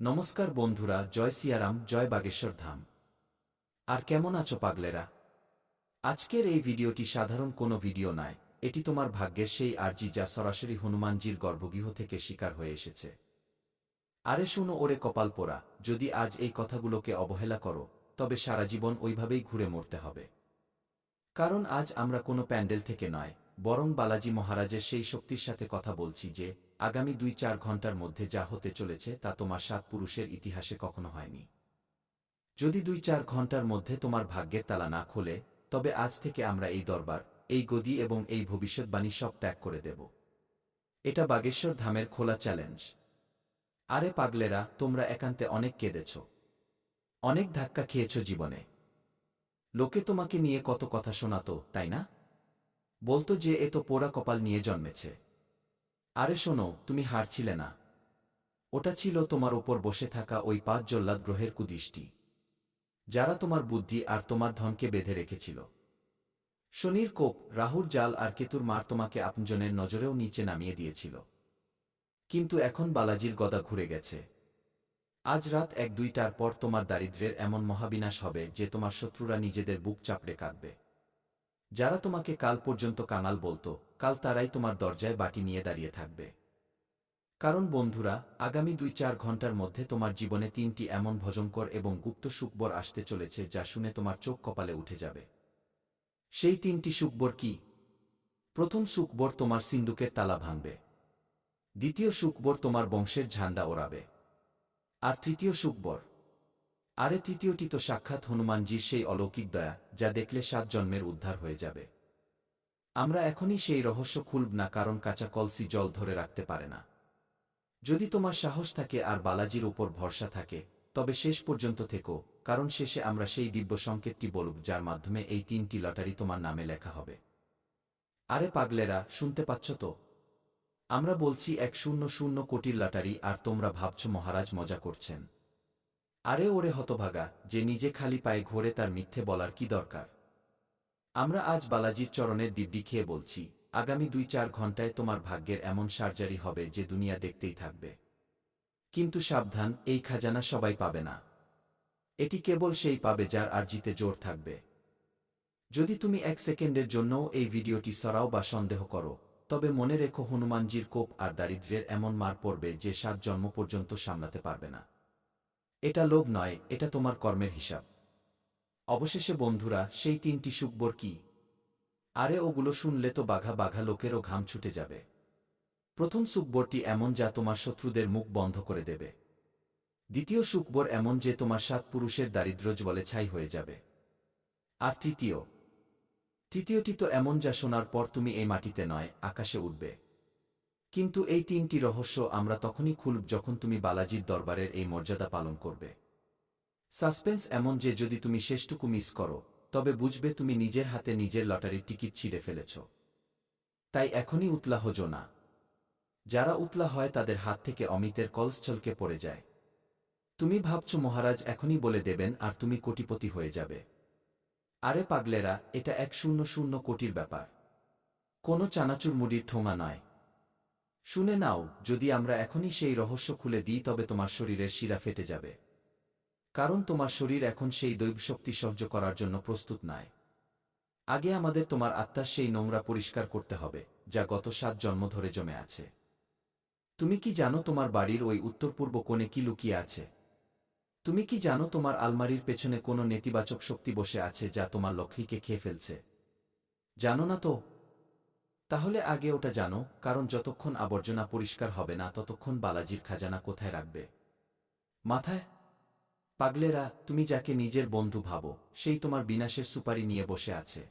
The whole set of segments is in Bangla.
নমস্কার বন্ধুরা, জয় সিয়ারাম, জয় বাগেশ্বর ধাম। আর কেমন আছো পাগলেরা? আজকের এই ভিডিওটি সাধারণ কোনো ভিডিও নয়, এটি তোমার ভাগ্যের সেই আর্জি যা সরাসরি হনুমানজির গর্ভগৃহ থেকে শিকার হয়ে এসেছে। আরে শোনো ওরে কপাল পোড়া, যদি আজ এই কথাগুলোকে অবহেলা করো তবে সারা জীবন ওইভাবেই ঘুরে মরতে হবে। কারণ আজ আমরা কোনো প্যান্ডেল থেকে নয়, বরং বালাজি মহারাজের সেই শক্তির সাথে কথা বলছি যে আগামী ২-৪ ঘন্টার মধ্যে যা হতে চলেছে তা তোমার ৭ পুরুষের ইতিহাসে কখনো হয়নি। যদি ২-৪ ঘন্টার মধ্যে তোমার ভাগ্যের তালা না খোলে, তবে আজ থেকে আমরা এই দরবার, এই গদি এবং এই ভবিষ্যৎবাণী সব ত্যাগ করে দেব। এটা বাগেশ্বর ধামের খোলা চ্যালেঞ্জ। আরে পাগলেরা, তোমরা একান্তে অনেক কেঁদেছ, অনেক ধাক্কা খেয়েছ জীবনে। লোকে তোমাকে নিয়ে কত কথা শোনাতো, তাই না? বলতো যে এ তো পোড়া কপাল নিয়ে জন্মেছে। আরে শোনো, তুমি হারছিলে না। ওটা ছিল তোমার ওপর বসে থাকা ওই ৫ জল্লাদ গ্রহের কুদৃষ্টি, যারা তোমার বুদ্ধি আর তোমার ধনকে বেঁধে রেখেছিল। শনির কোপ, রাহুর জাল আর কেতুর মার তোমাকে আপনজনের নজরেও নিচে নামিয়ে দিয়েছিল। কিন্তু এখন বালাজির গদা ঘুরে গেছে। আজ রাত ১-২টার পর তোমার দারিদ্র্যের এমন মহাবিনাশ হবে যে তোমার শত্রুরা নিজেদের বুক চাপড়ে কাঁদবে। যারা তোমাকে কাল পর্যন্ত কাঙাল বলতো, কাল তারাই তোমার দরজায় বাটি নিয়ে দাঁড়িয়ে থাকবে। কারণ বন্ধুরা, আগামী ২-৪ ঘন্টার মধ্যে তোমার জীবনে ৩টি এমন ভয়ঙ্কর এবং গুপ্ত সুখবর আসতে চলেছে যা শুনে তোমার চোখ কপালে উঠে যাবে। সেই ৩টি সুখবর কি? প্রথম সুখবর, তোমার সিন্দুকের তালা ভাঙবে। দ্বিতীয় সুখবর, তোমার বংশের ঝান্ডা ওড়াবে। আর তৃতীয় সুখবর, আরে তৃতীয়টি তো সাক্ষাৎ হনুমানজির সেই অলৌকিক দয়া, যা দেখলে ৭ জন্মের উদ্ধার হয়ে যাবে। আমরা এখনই সেই রহস্য খুলব না, কারণ কাঁচা কলসি জল ধরে রাখতে পারে না। যদি তোমার সাহস থাকে আর বালাজির উপর ভরসা থাকে, তবে শেষ পর্যন্ত থেকো, কারণ শেষে আমরা সেই দিব্য সংকেতটি বলব যার মাধ্যমে এই ৩টি লটারি তোমার নামে লেখা হবে। আরে পাগলেরা, শুনতে পাচ্ছ তো? আমরা বলছি ১০০ কোটির লটারি, আর তোমরা ভাবছ মহারাজ মজা করছেন। আরে ওরে হতভাগা, যে নিজে খালি পায়ে ঘোরে তার মিথ্যে বলার কি দরকার? আমরা আজ বালাজির চরণের দিব্যি খেয়ে বলছি, আগামী ২-৪ ঘন্টায় তোমার ভাগ্যের এমন সার্জারি হবে যে দুনিয়া দেখতেই থাকবে। কিন্তু সাবধান, এই খাজানা সবাই পাবে না। এটি কেবল সেই পাবে যার আর্জিতে জোর থাকবে। যদি তুমি ১ সেকেন্ডের জন্যও এই ভিডিওটি সরাও বা সন্দেহ করো, তবে মনে রেখো হনুমানজির কোপ আর দারিদ্র্যের এমন মার পড়বে যে ৭ জন্ম পর্যন্ত সামলাতে পারবে না। এটা লোভ নয়, এটা তোমার কর্মের হিসাব। অবশেষে বন্ধুরা, সেই ৩টি সুখবর কি? আরে ওগুলো শুনলে তো বাঘা বাঘা লোকেরও ঘাম ছুটে যাবে। প্রথম সুখবরটি এমন যা তোমার শত্রুদের মুখ বন্ধ করে দেবে। দ্বিতীয় সুখবর এমন যে তোমার ৭ পুরুষের দারিদ্র্য জ্বলে ছাই হয়ে যাবে। আর তৃতীয়টি তো এমন যা শোনার পর তুমি এই মাটিতে নয়, আকাশে উঠবে। কিন্তু এই ৩টি রহস্য আমরা তখনই খুলব যখন তুমি বালাজির দরবারের এই মর্যাদা পালন করবে। সাসপেন্স এমন যে যদি তুমি শেষটুকু মিস করো, তবে বুঝবে তুমি নিজের হাতে নিজের লটারির টিকিট ছিঁড়ে ফেলেছ। তাই এখনই উতলা হোজো না। যারা উতলা হয় তাদের হাত থেকে অমিতের কলস ছলকে পড়ে যায়। তুমি ভাবছ মহারাজ এখনই বলে দেবেন আর তুমি কোটিপতি হয়ে যাবে। আরে পাগলেরা, এটা ১০০ কোটির ব্যাপার। কোনো চানাচুর মুড়ির ঠোঙা নয়। শুনে নাও, যদি আমরা এখনই সেই রহস্য খুলে দিই তবে তোমার শরীরের শিরা ফেটে যাবে। কারণ তোমার শরীর এখন সেই দৈব শক্তি সহ্য করার জন্য প্রস্তুত নয়। আগে আমাদের তোমার আত্মার সেই নোংরা পরিষ্কার করতে হবে, যা গত ৭ জন্ম ধরে জমে আছে। তুমি কি জানো তোমার বাড়ির ওই উত্তর-পূর্ব কোণে কি লুকিয়ে আছে? তুমি কি জানো তোমার আলমারির পেছনে কোনো নেতিবাচক শক্তি বসে আছে যা তোমার লক্ষ্মীকে খেয়ে ফেলছে? জানো না তো? তাহলে আগে ওটা জানো, কারণ যতক্ষণ আবর্জনা পরিষ্কার হবে না ততক্ষণ বালাজির খাজানা কোথায় রাখবে? মাথায়? পাগলেরা, তুমি যাকে নিজের বন্ধু ভাবো, সেই তোমার বিনাশের সুপারি নিয়ে বসে আছে।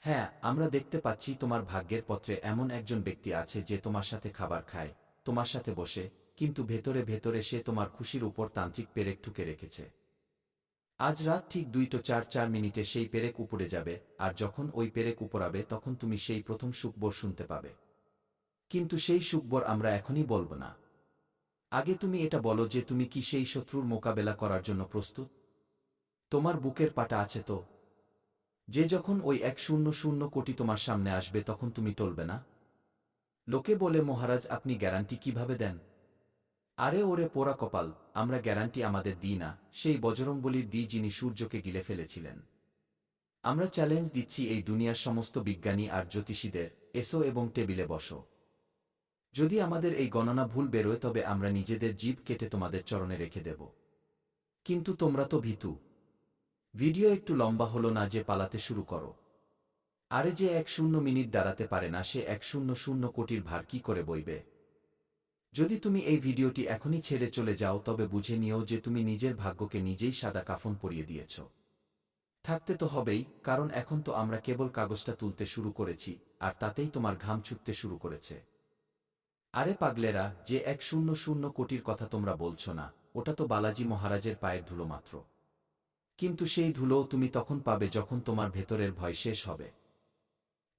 হ্যাঁ, আমরা দেখতে পাচ্ছি তোমার ভাগ্যের পত্রে এমন একজন ব্যক্তি আছে যে তোমার সাথে খাবার খায়, তোমার সাথে বসে, কিন্তু ভেতরে ভেতরে সে তোমার খুশির উপর তান্ত্রিক পেরেক ঠুকে রেখেছে। আজ রাত ঠিক ২:০৪ সেই পেরেক উপড়ে যাবে, আর যখন ওই পেরেক উপড়াবে তখন তুমি সেই প্রথম সুখবর শুনতে পাবে। কিন্তু সেই সুখবর আমরা এখনই বলব না। আগে তুমি এটা বলো যে তুমি কি সেই শত্রুর মোকাবেলা করার জন্য প্রস্তুত? তোমার বুকের পাটা আছে তো? যে যখন ওই ১০০ কোটি তোমার সামনে আসবে তখন তুমি টলবে না? লোকে বলে মহারাজ আপনি গ্যারান্টি কিভাবে দেন? আরে ওরে পোড়া কপাল, আমরা গ্যারান্টি আমাদের দিই না, সেই বজরংবলীর দি যিনি সূর্যকে গিলে ফেলেছিলেন। আমরা চ্যালেঞ্জ দিচ্ছি এই দুনিয়ার সমস্ত বিজ্ঞানী আর জ্যোতিষীদের, এসো এবং টেবিলে বসো। যদি আমাদের এই গণনা ভুল বেরোয় তবে আমরা নিজেদের জিভ কেটে তোমাদের চরণে রেখে দেব। কিন্তু তোমরা তো ভীতু। ভিডিও একটু লম্বা হলো না যে পালাতে শুরু করো? আরে যে 1 মিনিট দাঁড়াতে পারে না সে 100 কোটির ভার কি করে বইবে? যদি তুমি এই ভিডিওটি এখনই ছেড়ে চলে যাও তবে বুঝে নিও যে তুমি নিজের ভাগ্যকে নিজেই সাদা কাফন পরিয়ে দিয়েছ। থাকতে তো হবেই, কারণ এখন তো আমরা কেবল কাগজটা তুলতে শুরু করেছি, আর তাতেই তোমার ঘাম ছুটতে শুরু করেছে। আরে পাগলেরা, যে 100 কোটির কথা তোমরা বলছো না, ওটা তো বালাজি মহারাজের পায়ের ধুলো মাত্র। কিন্তু সেই ধুলোও তুমি তখন পাবে যখন তোমার ভেতরের ভয় শেষ হবে।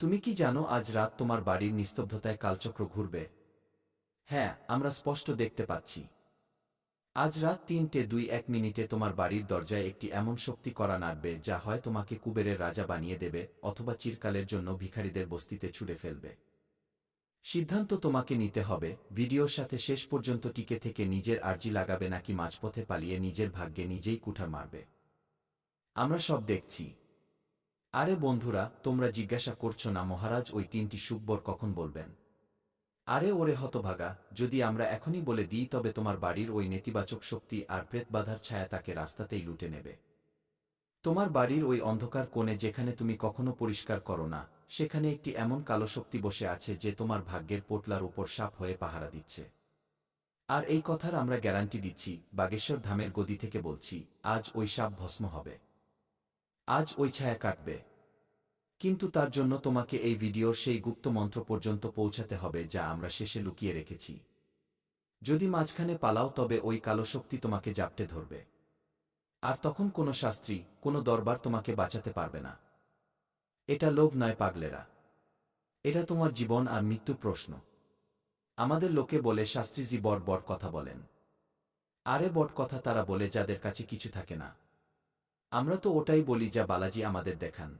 তুমি কি জানো আজ রাত তোমার বাড়ির নিস্তব্ধতায় কালচক্র ঘুরবে? হ্যাঁ, আমরা স্পষ্ট দেখতে পাচ্ছি। আজ রাত 3:02 তোমার বাড়ির দরজায় একটি এমন শক্তি করা নাড়বে যা হয় তোমাকে কুবেরের রাজা বানিয়ে দেবে অথবা চিরকালের জন্য ভিখারিদের বস্তিতে ছুড়ে ফেলবে। সিদ্ধান্ত তোমাকে নিতে হবে, ভিডিওর সাথে শেষ পর্যন্ত টিকে থেকে নিজের আর্জি লাগাবে নাকি মাঝপথে পালিয়ে নিজের ভাগ্যে নিজেই কুঠার মারবে। আমরা সব দেখছি। আরে বন্ধুরা, তোমরা জিজ্ঞাসা করছো না মহারাজ ওই 3টি সুকবর কখন বলবেন? আরে ওরে হতভাগা, যদি আমরা এখনই বলে দিই তবে তোমার বাড়ির ওই নেতিবাচক শক্তি আর প্রেতবাধার ছায়া তাকে রাস্তাতেই লুটে নেবে। তোমার বাড়ির ওই অন্ধকার কোণে যেখানে তুমি কখনো পরিষ্কার করো না, সেখানে একটি এমন কালো শক্তি বসে আছে যে তোমার ভাগ্যের পোটলার উপর সাপ হয়ে পাহারা দিচ্ছে। আর এই কথার আমরা গ্যারান্টি দিচ্ছি, বাগেশ্বর ধামের গদি থেকে বলছি, আজ ওই সাপ ভস্ম হবে। আজ ওই ছায়া কাটবে। কিন্তু তার জন্য তোমাকে এই ভিডিওর সেই গুপ্ত মন্ত্র পর্যন্ত পৌঁছাতে হবে যা আমরা শেষে লুকিয়ে রেখেছি। যদি মাঝখানে পালাও তবে ওই কালো শক্তি তোমাকে জাপটে ধরবে। আর তখন কোনো শাস্ত্রী, কোনো দরবার তোমাকে বাঁচাতে পারবে না। এটা লোভ নয় পাগলেরা। এটা তোমার জীবন আর মৃত্যু প্রশ্ন। আমাদের লোকে বলে শাস্ত্রীজি বড় বড় কথা বলেন। আরে বড় কথা তারা বলে যাদের কাছে কিছু থাকে না। আমরা তো ওটাই বলি যা বালাজি আমাদের দেখান।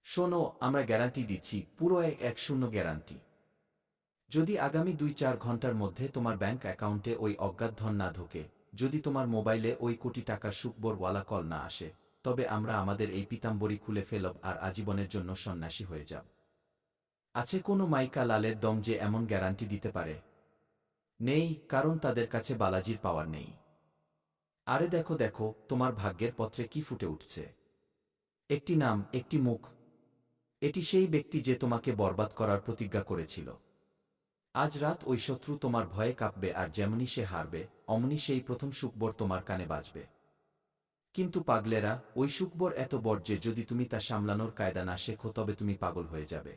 শোনো, আমরা গ্যারান্টি দিচ্ছি, পুরো 100 গ্যারান্টি। যদি আগামী 2-4 ঘন্টার মধ্যে তোমার ব্যাংক অ্যাকাউন্টে ওই অজ্ঞাত ধন না ঢোকে, যদি তোমার মোবাইলে ওই কোটি টাকার সুকবরওয়ালা কল না আসে, তবে আমরা আমাদের এই পিতাম্বরী খুলে ফেলব আর আজীবনের জন্য সন্ন্যাসী হয়ে যাব। আছে কোনো মাইকা লালের দম যে এমন গ্যারান্টি দিতে পারে? নেই, কারণ তাদের কাছে বালাজির পাওয়ার নেই। আরে দেখো দেখো, তোমার ভাগ্যের পত্রে কি ফুটে উঠছে। একটি নাম, একটি মুখ। এটি সেই ব্যক্তি যে তোমাকে বরবাদ করার প্রতিজ্ঞা করেছিল। আজ রাত ওই শত্রু তোমার ভয়ে কাঁপবে আর যেমনি সে হারবে, অমনি সেই প্রথম সুকবর তোমার কানে বাজবে। কিন্তু পাগলেরা, ওই সুকবর এত বড় যে যদি তুমি তা সামলানোর কায়দা না শেখো তবে তুমি পাগল হয়ে যাবে।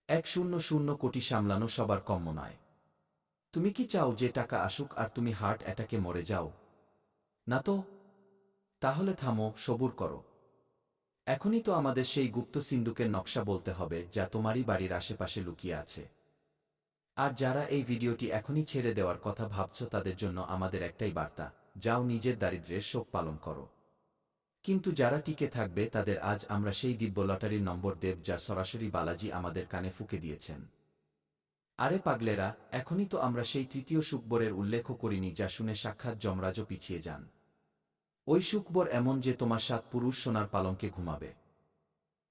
100 কোটি সামলানো সবার কম্য নয়। তুমি কি চাও যে টাকা আসুক আর তুমি হার্ট অ্যাটাকে মরে যাও? না তো। তাহলে থামো, সবুর করো। এখনই তো আমাদের সেই গুপ্ত সিন্দুকের নকশা বলতে হবে যা তোমারই বাড়ির আশেপাশে লুকিয়ে আছে। আর যারা এই ভিডিওটি এখনই ছেড়ে দেওয়ার কথা ভাবছ তাদের জন্য আমাদের একটাই বার্তা, যাও নিজের দারিদ্র্যের শোক পালন করো। কিন্তু যারা টিকে থাকবে তাদের আজ আমরা সেই দিব্য লটারির নম্বর দেব যা সরাসরি বালাজি আমাদের কানে ফুঁকে দিয়েছেন। আরে পাগলেরা, এখনই তো আমরা সেই তৃতীয় সুকবরের উল্লেখ করিনি যা শুনে সাক্ষাৎ যমরাজও পিছিয়ে যান। ওই সুকবর এমন যে তোমার 7 পুরুষ সোনার পালঙ্কে ঘুমাবে।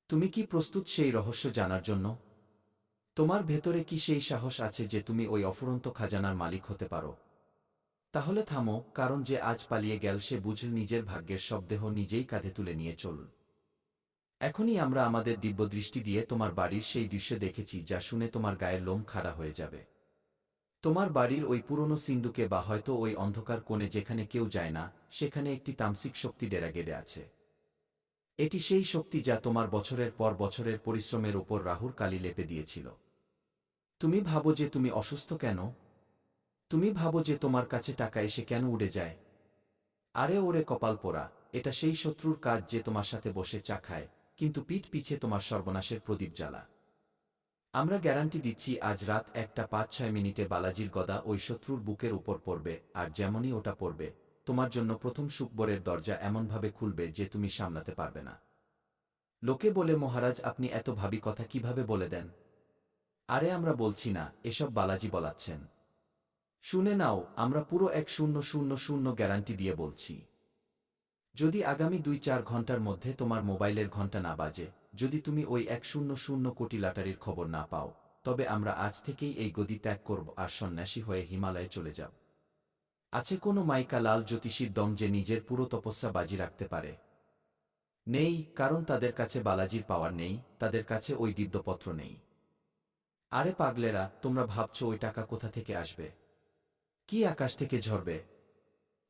তুমি কি প্রস্তুত সেই রহস্য জানার জন্য? তোমার ভেতরে কি সেই সাহস আছে যে তুমি ওই অফুরন্ত খাজানার মালিক হতে পারো? তাহলে থামো, কারণ যে আজ পালিয়ে গেল সে বুঝল নিজের ভাগ্যের সব দেহ নিজেই কাঁধে তুলে নিয়ে চলল। এখনই আমরা আমাদের দিব্যদৃষ্টি দিয়ে তোমার বাড়ির সেই দৃশ্য দেখেছি যা শুনে তোমার গায়ের লোম খাড়া হয়ে যাবে। তোমার বাড়ির ওই পুরনো সিন্দুকে বা হয়তো ওই অন্ধকার কোণে যেখানে কেউ যায় না, সেখানে একটি তামসিক শক্তি ডেরা গেড়ে আছে। এটি সেই শক্তি যা তোমার বছরের পর বছরের পরিশ্রমের ওপর রাহুর কালি লেপে দিয়েছিল। তুমি ভাবো যে তুমি অসুস্থ কেন? তুমি ভাবো যে তোমার কাছে টাকা এসে কেন উড়ে যায়? আরে ওরে কপাল পোড়া, এটা সেই শত্রুর কাজ যে তোমার সাথে বসে চা খায়, কিন্তু পিঠ পিছে তোমার সর্বনাশের প্রদীপ জ্বালা। আমরা গ্যারান্টি দিচ্ছি আজ রাত 1:05 বালাজির গদা ওই শত্রুর বুকের উপর পড়বে, আর যেমনই ওটা পড়বে, তোমার জন্য প্রথম সুকবরের দরজা এমনভাবে খুলবে যে তুমি সামলাতে পারবে না। লোকে বলে মহারাজ আপনি এত ভাবি কথা কিভাবে বলে দেন? আরে আমরা বলছি না, এসব বালাজি বলাচ্ছেন। শুনে নাও, আমরা পুরো 1000 গ্যারান্টি দিয়ে বলছি। যদি আগামী 2-4 ঘন্টার মধ্যে তোমার মোবাইলের ঘন্টা না বাজে, যদি তুমি ওই 100 কোটি লটারির খবর না পাও, তবে আমরা আজ থেকেই এই গদি ত্যাগ করব আর সন্ন্যাসী হয়ে হিমালয়ে চলে যাব। আছে কোনো মাইকা লাল জ্যোতিষীর দম যে নিজের পুরো তপস্যা বাজি রাখতে পারে? নেই, কারণ তাদের কাছে বালাজির পাওয়ার নেই, তাদের কাছে ওই দিব্যপত্র নেই। আরে পাগলেরা, তোমরা ভাবছো ওই টাকা কোথা থেকে আসবে? কি আকাশ থেকে ঝরবে?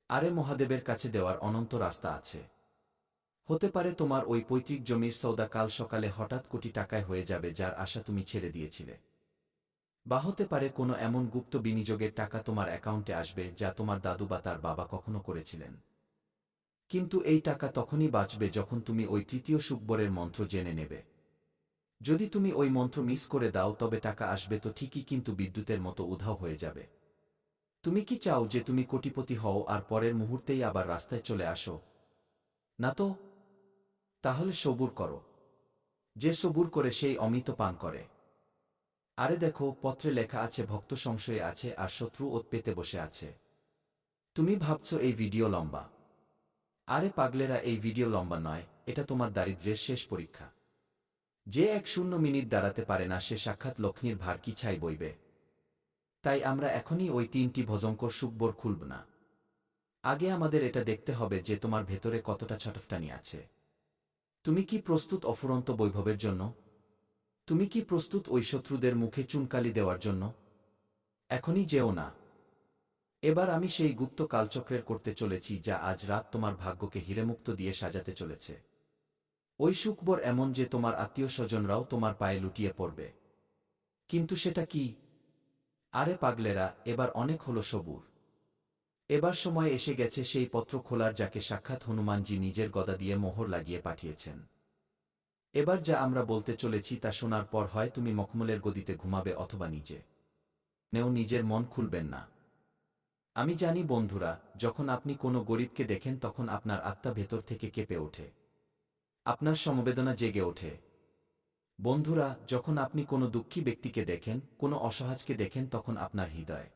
আরে মহাদেবের কাছে দেওয়ার অনন্ত রাস্তা আছে। হতে পারে তোমার ওই পৈতৃক জমির সৌদা কাল সকালে হঠাৎ কোটি টাকায় হয়ে যাবে যার আশা তুমি ছেড়ে দিয়েছিলে। বা হতে পারে কোনো এমন গুপ্ত বিনিয়োগের টাকা তোমার অ্যাকাউন্টে আসবে যা তোমার দাদু বা তার বাবা কখনো করেছিলেন। কিন্তু এই টাকা তখনই বাঁচবে যখন তুমি ওই তৃতীয় সুকবরের মন্ত্র জেনে নেবে। যদি তুমি ওই মন্ত্র মিস করে দাও তবে টাকা আসবে তো ঠিকই, কিন্তু বিদ্যুতের মতো উধাও হয়ে যাবে। তুমি কি চাও যে তুমি কোটিপতি হও আর পরের মুহূর্তেই আবার রাস্তায় চলে আসো? না তো। তাহলে সবুর করো। যে সবুর করে সেই অমৃত পান করে। আরে দেখো, পত্রে লেখা আছে ভক্ত সংশয়ে আছে আর শত্রু ওত পেতে বসে আছে। তুমি ভাবছো এই ভিডিও লম্বা। আরে পাগলেরা, এই ভিডিও লম্বা নয়, এটা তোমার দারিদ্র্যের শেষ পরীক্ষা। যে 1 মিনিট দাঁড়াতে পারে না সে সাক্ষাৎ লক্ষ্মীর ভার কি ছাই বইবে। তাই আমরা এখনই ওই 3টি ভজঙ্কর সুকবর খুলব না। আগে আমাদের এটা দেখতে হবে যে তোমার ভেতরে কতটা ছটফটানি আছে। তুমি কি প্রস্তুত অফুরন্ত বৈভবের জন্য? তুমি কি প্রস্তুত ওই শত্রুদের মুখে চুনকালি দেওয়ার জন্য? এখনই যেও না। এবার আমি সেই গুপ্ত কালচক্রের করতে চলেছি যা আজ রাত তোমার ভাগ্যকে হীরেমুক্ত দিয়ে সাজাতে চলেছে। ওই সুকবর এমন যে তোমার আত্মীয় স্বজনরাও তোমার পায়ে লুটিয়ে পড়বে। কিন্তু সেটা কি? আরে পাগলেরা, এবার অনেক হলো সবুর। এবার সময় এসে গেছে সেই পত্র খোলার যাকে সাক্ষাৎ হনুমানজি নিজের গদা দিয়ে মোহর লাগিয়ে পাঠিয়েছেন। এবার যা আমরা বলতে চলেছি তা শোনার পর হয় তুমি মখমলের গদিতে ঘুমাবে অথবা নিজের মন খুলবেন না। আমি জানি বন্ধুরা, যখন আপনি কোনো গরিবকে দেখেন তখন আপনার আত্মা ভেতর থেকে কেঁপে ওঠে। আপনার সমবেদনা জেগে ওঠে। বন্ধুরা, যখন আপনি কোনো দুঃখী ব্যক্তিকে দেখেন, কোনো অসহায়কে দেখেন তখন আপনার হৃদয়।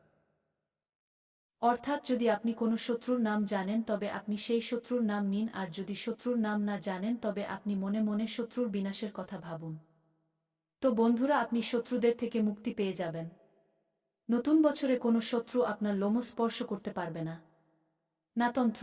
অর্থাৎ যদি আপনি কোনো শত্রুর নাম জানেন তবে আপনি সেই শত্রুর নাম নিন, আর যদি শত্রুর নাম না জানেন তবে আপনি মনে মনে শত্রুর বিনাশের কথা ভাবুন। তো বন্ধুরা, আপনি শত্রুদের থেকে মুক্তি পেয়ে যাবেন। নতুন বছরে কোনো শত্রু আপনার লোম স্পর্শ করতে পারবে না। না তন্ত্র,